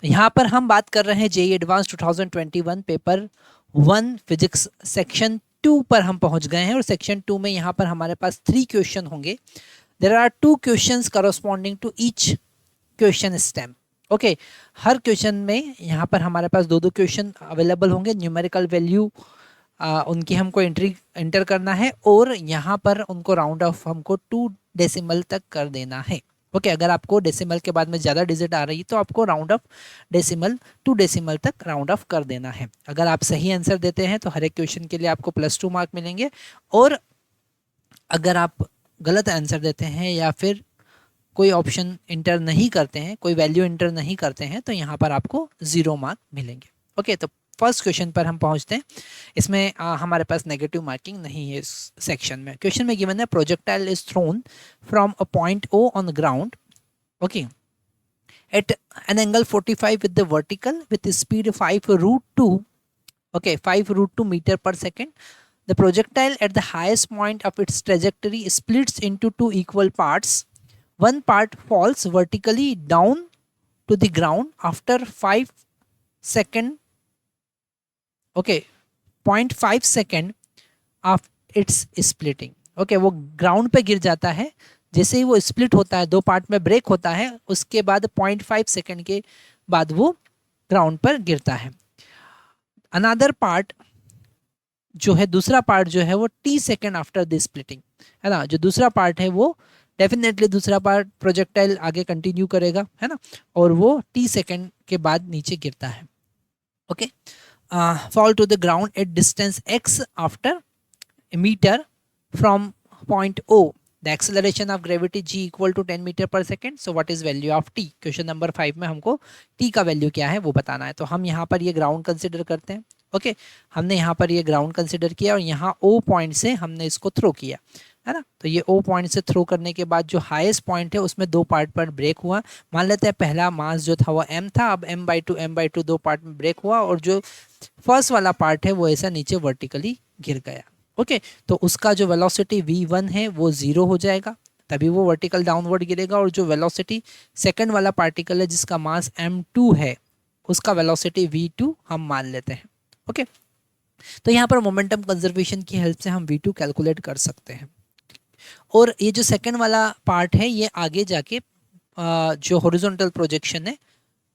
तो यहाँ पर हम बात कर रहे हैं JEE advance 2021 paper 1 physics section 2 पर हम पहुंच गए हैं और सेक्शन 2 में यहाँ पर हमारे पास 3 क्वेश्चन होंगे. There are 2 questions corresponding to each question stem. Okay, हर क्वेश्चन में यहाँ पर हमारे पास दो क्वेश्चन अवेलेबल होंगे. न्यूमेरिकल वैल्यू उनकी हमको एंटर करना है और यहाँ पर उनको राउंड ऑफ हमको 2 डेसिमल तक कर देना है. ओके, अगर आपको डेसिमल के बाद में ज़्यादा डिजिट आ रही है तो आपको राउंड ऑफ डेसिमल 2 डेसिमल तक राउंड ऑफ कर देना है. अगर आप सही आंसर देते हैं तो हर एक क्वेश्चन के लिए आपको +2 मार्क मिलेंगे और अगर आप गलत आंसर देते हैं या फिर कोई ऑप्शन इंटर नहीं करते हैं, कोई वैल्यू इंटर नहीं करते हैं तो यहाँ पर आपको 0 मार्क मिलेंगे. ओके, तो फर्स्ट क्वेश्चन पर हम पहुँचते हैं. इसमें हमारे पास नेगेटिव मार्किंग नहीं है. इस सेक्शन में क्वेश्चन में गिवन है projectile is throne from a point O on ground. Okay, at an angle 45 with the vertical with speed 5√2. Okay, 5√2 meter per second. The projectile at the highest point of its trajectory splits into 2 equal parts. One part falls vertically down to the ground after 5 second. Okay, 0.5 second of its splitting. Okay, वो ground पे गिर जाता है. जैसे ही वो split होता है, 2 part में ब्रेक होता है, उसके बाद 0.5 सेकेंड के बाद वो ग्राउंड पर गिरता है. अनदर पार्ट जो है, दूसरा पार्ट जो है वो T second after the splitting, है ना. जो दूसरा पार्ट है वो डेफिनेटली दूसरा पार्ट प्रोजेक्टाइल आगे कंटिन्यू करेगा, है ना, और वो T सेकेंड के बाद नीचे गिरता है. Okay, fall to the ground at distance x after a meter from point O. The acceleration of gravity g equal to 10 meter per second. So what is value of t? Question number 5 में हमको t का value क्या है वो बताना है. तो हम यहाँ पर ये ग्राउंड कंसिडर करते हैं. ओके, हमने यहाँ पर ये ग्राउंड कंसिडर किया और यहाँ O पॉइंट से हमने इसको थ्रो किया, है ना. तो ये O पॉइंट से थ्रो करने के बाद जो हाईएस्ट पॉइंट है उसमें 2 पार्ट पर ब्रेक हुआ. मान लेते हैं पहला मास जो था वो m था, अब m/2 2 पार्ट में ब्रेक हुआ और जो फर्स्ट वाला पार्ट है वो ऐसा नीचे वर्टिकली गिर गया. ओके, तो उसका जो वेलोसिटी v1 है वो 0 हो जाएगा, तभी वो वर्टिकल डाउनवर्ड गिरेगा. और जो वेलोसिटी सेकंड वाला पार्टिकल है जिसका मास m2 है उसका वेलोसिटी v2 हम मान लेते हैं. ओके, तो यहाँ पर मोमेंटम कंजर्वेशन की हेल्प से हम v2 कैलकुलेट कर सकते हैं. और ये जो सेकंड वाला पार्ट है ये आगे जाके जो हॉरिजॉन्टल प्रोजेक्शन है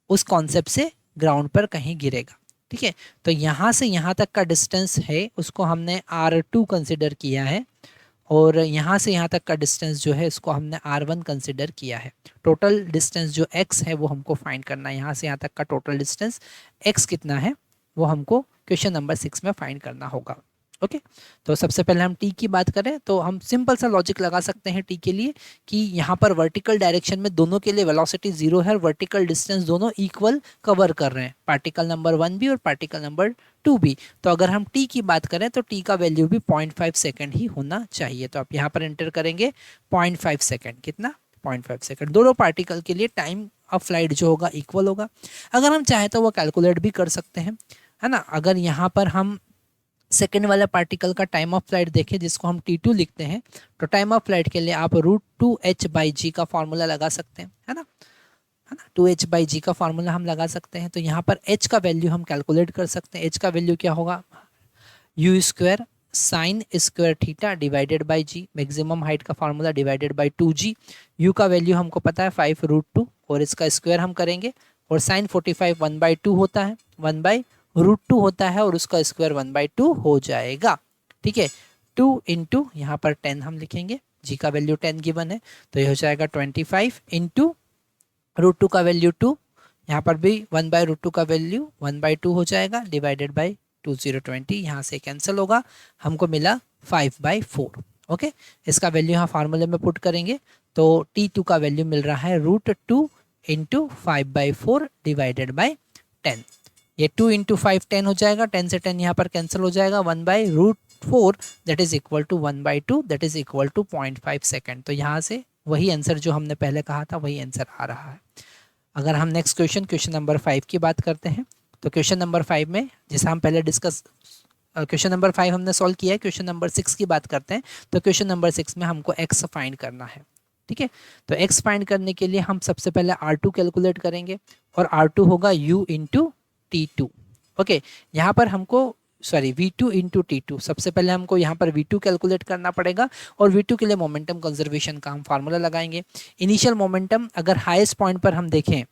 उस कॉन्सेप्ट से ग्राउंड पर कहीं गिरेगा. ठीक है, तो यहाँ से यहाँ तक का डिस्टेंस है उसको हमने r2 कंसिडर किया है और यहाँ से यहाँ तक का डिस्टेंस जो है इसको हमने r1 कंसिडर किया है. टोटल डिस्टेंस जो x है वो हमको फाइंड करना है. यहाँ से यहाँ तक का टोटल डिस्टेंस x कितना है वो हमको क्वेश्चन नंबर 6 में फाइंड करना होगा. ओके, तो सबसे पहले हम t की बात करें तो हम सिंपल सा लॉजिक लगा सकते हैं t के लिए कि यहाँ पर वर्टिकल डायरेक्शन में दोनों के लिए वेलोसिटी 0 है और वर्टिकल डिस्टेंस दोनों इक्वल कवर कर रहे हैं, पार्टिकल नंबर 1 भी और पार्टिकल नंबर 2 भी. तो अगर हम t की बात करें तो t का वैल्यू भी 0.5 सेकेंड ही होना चाहिए. तो आप यहाँ पर एंटर करेंगे 0.5 सेकेंड. कितना? 0.5 सेकेंड. दोनों पार्टिकल के लिए टाइम ऑफ फ्लाइट जो होगा इक्वल होगा. अगर हम चाहें तो वो कैलकुलेट भी कर सकते हैं, है ना. अगर यहाँ पर हम सेकेंड वाला पार्टिकल का टाइम ऑफ फ्लाइट देखें जिसको हम t2 लिखते हैं तो टाइम ऑफ फ्लाइट के लिए आप √2h/g का फॉर्मूला लगा सकते हैं, है ना. 2h/g का फॉर्मूला हम लगा सकते हैं. तो यहाँ पर h का वैल्यू हम कैलकुलेट कर सकते हैं. h का वैल्यू क्या होगा? u² sin square theta divided by g. Maximum height का formula divided by 2g. u का वैल्यू हमको पता है 5√2 और इसका स्क्वायर हम करेंगे और sin 45 1/2 होता है, 1/√2 होता है और उसका स्क्वायर 1/2 हो जाएगा. ठीक है, 2 इंटू यहाँ पर 10 हम लिखेंगे, g का वैल्यू 10 गिवन है तो ये हो जाएगा 25 इंटू √2 का वैल्यू 2, यहाँ पर भी 1/√2 का वैल्यू 1/2 हो जाएगा डिवाइडेड बाई 2020. यहाँ से कैंसिल होगा, हमको मिला 5/4. ओके, इसका वैल्यू यहाँ फार्मूले में पुट करेंगे तो t2 का वैल्यू मिल रहा है √2 इंटू 5/4 डिवाइडेड बाई 10. ये 2 इंटू 5 10 हो जाएगा, 10 से 10 यहाँ पर कैंसिल हो जाएगा, 1/√4 that is equal to 1/2 that is equal to 0.5 second. तो यहाँ से वही आंसर जो हमने पहले कहा था वही आंसर आ रहा है. अगर हम नेक्स्ट क्वेश्चन नंबर 5 की बात करते हैं तो क्वेश्चन नंबर 5 में जैसा हम पहले डिस्कस क्वेश्चन नंबर 5 हमने सॉल्व किया है, क्वेश्चन नंबर 6 की बात करते हैं. तो क्वेश्चन नंबर 6 में हमको x फाइंड करना है. ठीक है। तो x फाइंड करने के लिए हम सबसे पहले R2 कैलकुलेट करेंगे और R2 होगा u इंटू T2। ओके, यहाँ पर हमको V2 इंटू T2, सबसे पहले हमको यहाँ पर V2 कैलकुलेट करना पड़ेगा और V2 के लिए मोमेंटम कंजर्वेशन का हम फार्मूला लगाएंगे। इनिशियल मोमेंटम अगर हाईएस्ट पॉइंट पर हम देखें,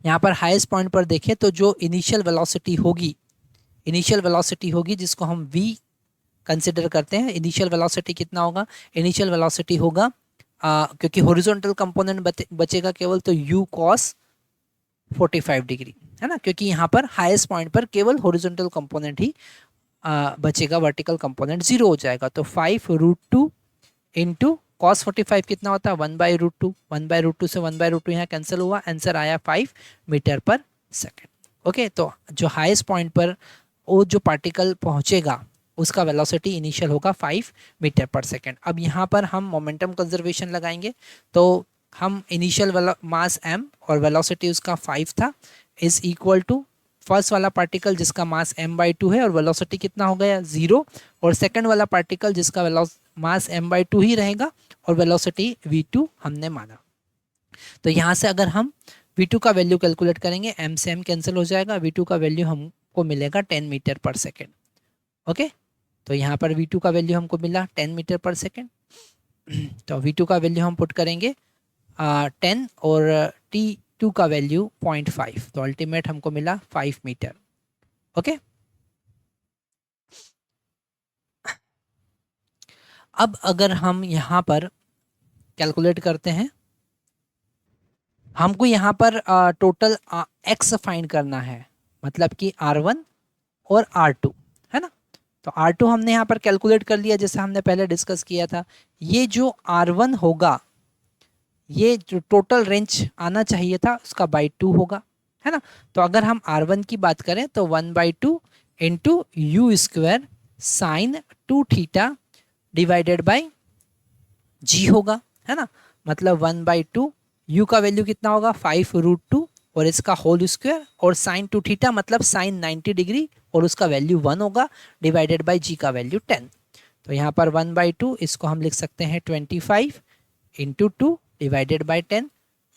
यहाँ पर हाईएस्ट पॉइंट पर देखें तो जो इनिशियल वेलोसिटी होगी जिसको हम v कंसिडर करते हैं, इनिशियल वेलोसिटी कितना होगा, इनिशियल वेलोसिटी होगा क्योंकि हॉरिजॉन्टल कंपोनेंट बचेगा केवल, तो u cos 45 डिग्री, है ना, क्योंकि यहाँ पर हाईएस्ट पॉइंट पर केवल हॉरिजॉन्टल कंपोनेंट ही बचेगा, वर्टिकल कंपोनेंट 0 हो जाएगा। तो 5√2 इंटू cos 45 कितना होता है 1/√2, 1/√2 से 1/√2 यहाँ कैंसिल हुआ, आंसर आया 5 मीटर पर सेकेंड। ओके, तो जो हाईएस्ट पॉइंट पर वो जो पार्टिकल पहुँचेगा उसका वेलोसिटी इनिशियल होगा 5 मीटर पर सेकेंड। अब यहाँ पर हम मोमेंटम कंजर्वेशन लगाएंगे, तो हम इनिशियल मास m और वेलोसिटी उसका 5 था, इज इक्वल टू फर्स्ट वाला पार्टिकल जिसका मास m/2 है और वेलोसिटी कितना हो गया 0, और सेकंड वाला पार्टिकल जिसका मास m/2 ही रहेगा और वेलोसिटी v2 हमने माना। तो यहाँ से अगर हम v2 का वैल्यू कैलकुलेट करेंगे, m से m कैंसिल हो जाएगा, v2 का वैल्यू हमको मिलेगा 10 मीटर पर सेकेंड। ओके, तो यहाँ पर v2 का वैल्यू हमको मिला 10 मीटर पर सेकेंड। तो v2 का वैल्यू हम पुट करेंगे 10 और T2 का वैल्यू 0.5, तो अल्टीमेट हमको मिला 5 मीटर। ओके, अब अगर हम यहाँ पर कैलकुलेट करते हैं, हमको यहाँ पर टोटल x फाइंड करना है, मतलब कि R1 और R2, है ना। तो R2 हमने यहाँ पर कैलकुलेट कर लिया जैसे हमने पहले डिस्कस किया था। ये जो R1 होगा, ये जो टोटल रेंज आना चाहिए था उसका बाई 2 होगा, है ना। तो अगर हम R1 की बात करें तो 1/2 into you square sine 2 theta divided by g होगा, है ना। मतलब 1/2, u का वैल्यू कितना होगा 5√2 और इसका होल स्क्वायर, और साइन 2 थीटा मतलब साइन 90 डिग्री और उसका वैल्यू 1 होगा, डिवाइडेड बाई g का वैल्यू 10। तो यहाँ पर 1/2 इसको हम लिख सकते हैं 25 इंटू 2 डिवाइडेड बाई 10,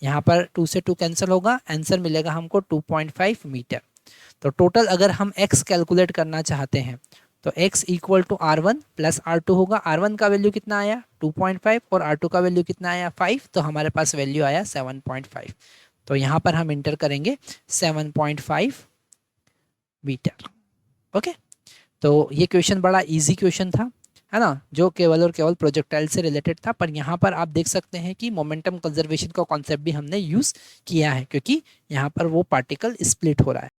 यहाँ पर 2 से 2 कैंसिल होगा, आंसर मिलेगा हमको 2.5 मीटर। तो टोटल अगर हम x कैलकुलेट करना चाहते हैं तो x equal to R1 plus R2 होगा। R1 का वैल्यू कितना आया 2.5 और R2 का वैल्यू कितना आया 5, तो हमारे पास वैल्यू आया 7.5। तो यहाँ पर हम इंटर करेंगे 7.5 मीटर। ओके, तो ये क्वेश्चन बड़ा इजी क्वेश्चन था, है ना, जो केवल और केवल प्रोजेक्टाइल से रिलेटेड था। पर यहाँ पर आप देख सकते हैं कि मोमेंटम कंजर्वेशन का कॉन्सेप्ट भी हमने यूज़ किया है, क्योंकि यहाँ पर वो पार्टिकल स्प्लिट हो रहा है।